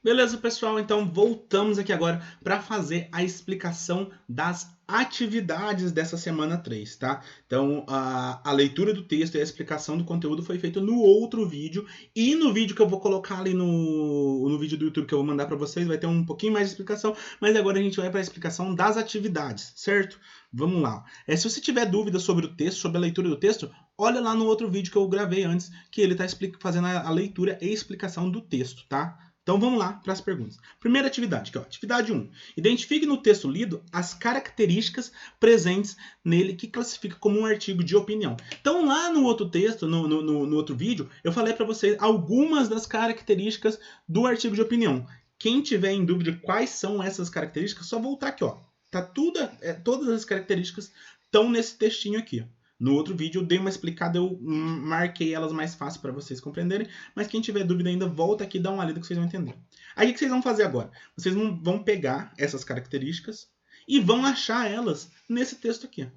Beleza, pessoal? Então voltamos aqui agora para fazer a explicação das atividades dessa semana 3, tá? Então a leitura do texto e a explicação do conteúdo foi feito no outro vídeo, e no vídeo que eu vou colocar ali no vídeo do YouTube que eu vou mandar para vocês vai ter um pouquinho mais de explicação, mas agora a gente vai para a explicação das atividades, certo? Vamos lá. Se você tiver dúvida sobre o texto, sobre a leitura do texto, olha lá no outro vídeo que eu gravei antes, que ele está fazendo a leitura e explicação do texto, tá? Então vamos lá para as perguntas. Primeira atividade, aqui, ó, atividade 1. Identifique no texto lido as características presentes nele que classifica como um artigo de opinião. Então lá no outro texto, no outro vídeo, eu falei para vocês algumas das características do artigo de opinião. Quem tiver em dúvida de quais são essas características, só voltar aqui, ó. Tá todas as características estão nesse textinho aqui. No outro vídeo eu dei uma explicada, eu marquei elas mais fácil para vocês compreenderem, mas quem tiver dúvida ainda, volta aqui e dá uma lida que vocês vão entender. Aí o que vocês vão fazer agora? Vocês vão pegar essas características e vão achar elas nesse texto aqui.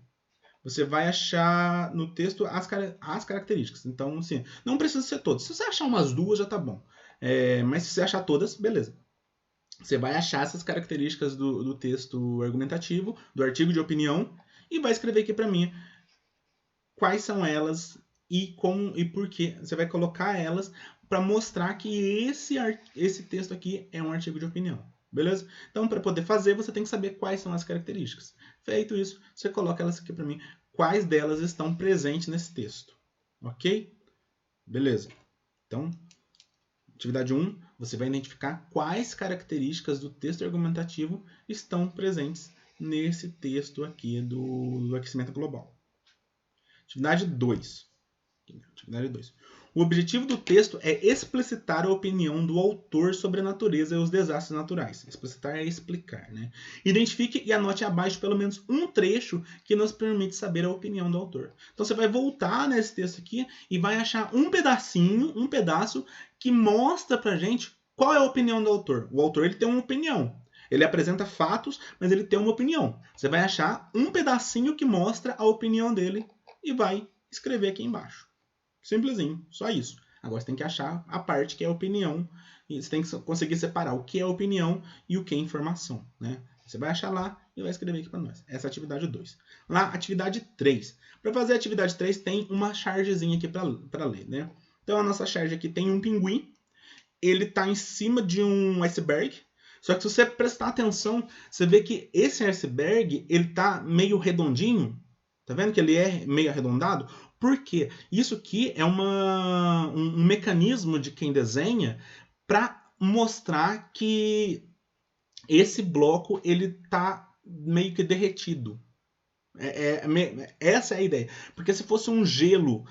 Você vai achar no texto as características. Então, assim, não precisa ser todas. Se você achar umas duas, já tá bom. Mas se você achar todas, beleza. Você vai achar essas características do texto argumentativo, do artigo de opinião, e vai escrever aqui para mim quais são elas e como e por quê. Você vai colocar elas para mostrar que esse texto aqui é um artigo de opinião. Beleza? Então, para poder fazer, você tem que saber quais são as características. Feito isso, você coloca elas aqui para mim. Quais delas estão presentes nesse texto. Ok? Beleza. Então, atividade 1, você vai identificar quais características do texto argumentativo estão presentes nesse texto aqui do aquecimento global. Atividade 2. O objetivo do texto é explicitar a opinião do autor sobre a natureza e os desastres naturais. Explicitar é explicar, né? Identifique e anote abaixo pelo menos um trecho que nos permite saber a opinião do autor. Então você vai voltar nesse texto aqui e vai achar um pedaço que mostra pra gente qual é a opinião do autor. O autor ele tem uma opinião. Ele apresenta fatos, mas ele tem uma opinião. Você vai achar um pedacinho que mostra a opinião dele e vai escrever aqui embaixo. Simplesinho, só isso. Agora você tem que achar a parte que é opinião e você tem que conseguir separar o que é opinião e o que é informação, né? Você vai achar lá e vai escrever aqui para nós. Essa é a atividade 2. Lá, atividade 3. Para fazer a atividade 3 tem uma chargezinha aqui para ler, né? Então a nossa charge aqui tem um pinguim, ele está em cima de um iceberg. Só que se você prestar atenção, você vê que esse iceberg ele está meio redondinho. Tá vendo que ele é meio arredondado? Por quê? Isso aqui é um mecanismo de quem desenha para mostrar que esse bloco ele tá meio que derretido. Essa é a ideia. Porque se fosse um gelo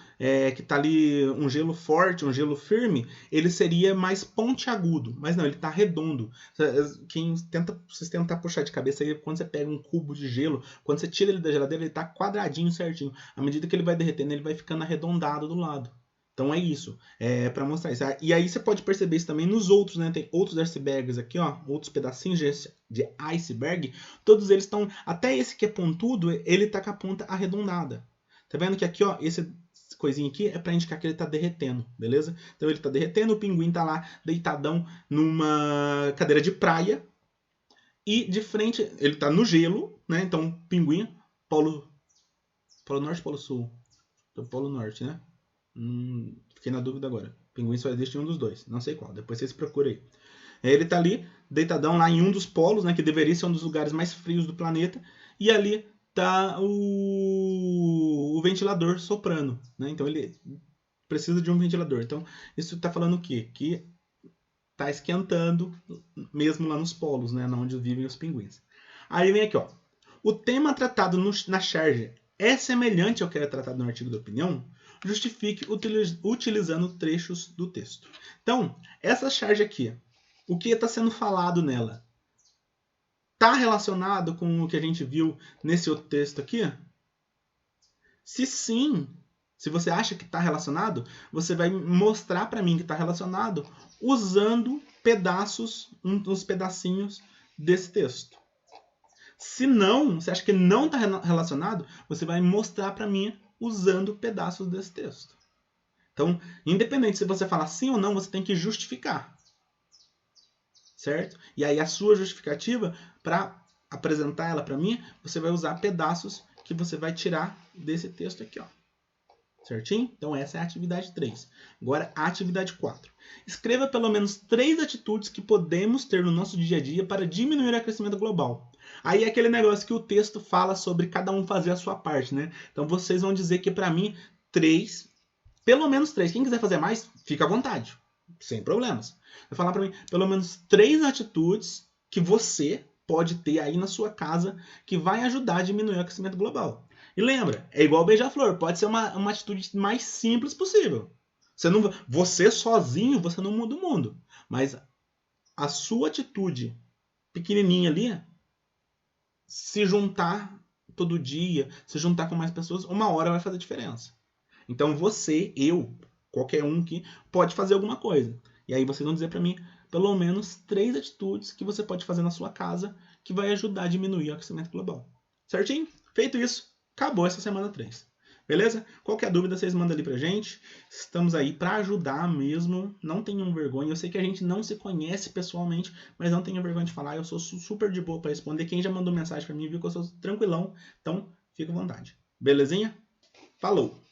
que está ali, um gelo forte, um gelo firme, ele seria mais pontiagudo. Mas não, ele está redondo. Vocês tentar puxar de cabeça aí, quando você pega um cubo de gelo, quando você tira ele da geladeira, ele está quadradinho certinho. À medida que ele vai derretendo, ele vai ficando arredondado do lado. Então é isso, para mostrar isso. E aí você pode perceber isso também nos outros, né? Tem outros icebergs aqui, ó, outros pedacinhos de iceberg. Todos eles estão, até esse que é pontudo, ele tá com a ponta arredondada. Tá vendo que aqui, ó, esse coisinha aqui é para indicar que ele tá derretendo, beleza? Então ele tá derretendo, o pinguim tá lá deitadão numa cadeira de praia. E de frente, ele tá no gelo, né? Então pinguim, polo norte, polo sul. Polo norte, né? Fiquei na dúvida agora. Pinguim só existe em um dos dois. Não sei qual. Depois vocês procurem aí. Ele tá ali, deitadão lá em um dos polos, né? Que deveria ser um dos lugares mais frios do planeta. E ali tá o ventilador soprando, né? Então ele precisa de um ventilador. Então isso tá falando o quê? Que tá esquentando mesmo lá nos polos, né? Onde vivem os pinguins. Aí vem aqui, ó. O tema tratado na charge é semelhante ao que é tratado no artigo de opinião? Justifique utilizando trechos do texto. Então, essa charge aqui, o que está sendo falado nela, está relacionado com o que a gente viu nesse outro texto aqui? Se sim, se você acha que está relacionado, você vai mostrar para mim que está relacionado usando uns pedacinhos desse texto. Se não, você acha que não está relacionado, você vai mostrar para mim usando pedaços desse texto. Então, independente se você falar sim ou não, você tem que justificar. certo? E aí a sua justificativa, para apresentar ela para mim, você vai usar pedaços que você vai tirar desse texto aqui, ó. Certinho? Então essa é a atividade 3. Agora a atividade 4. Escreva pelo menos 3 atitudes que podemos ter no nosso dia a dia para diminuir o aquecimento global. Aí é aquele negócio que o texto fala sobre cada um fazer a sua parte, né? Então vocês vão dizer que para mim 3, pelo menos 3. Quem quiser fazer mais, fica à vontade, sem problemas. Vai falar para mim pelo menos 3 atitudes que você pode ter aí na sua casa que vai ajudar a diminuir o aquecimento global. E lembra, é igual beija-flor, pode ser uma atitude mais simples possível. Você sozinho, você não muda o mundo. Mas a sua atitude pequenininha ali, se juntar todo dia, se juntar com mais pessoas, uma hora vai fazer diferença. Então você, eu, qualquer um que pode fazer alguma coisa. E aí vocês vão dizer para mim pelo menos 3 atitudes que você pode fazer na sua casa que vai ajudar a diminuir o aquecimento global. Certinho? Feito isso, acabou essa semana 3. Beleza? Qualquer dúvida vocês mandam ali pra gente. Estamos aí para ajudar mesmo. Não tenham vergonha. Eu sei que a gente não se conhece pessoalmente, mas não tenham vergonha de falar. Eu sou super de boa para responder. Quem já mandou mensagem para mim viu que eu sou tranquilão. Então, fica à vontade. Belezinha? Falou!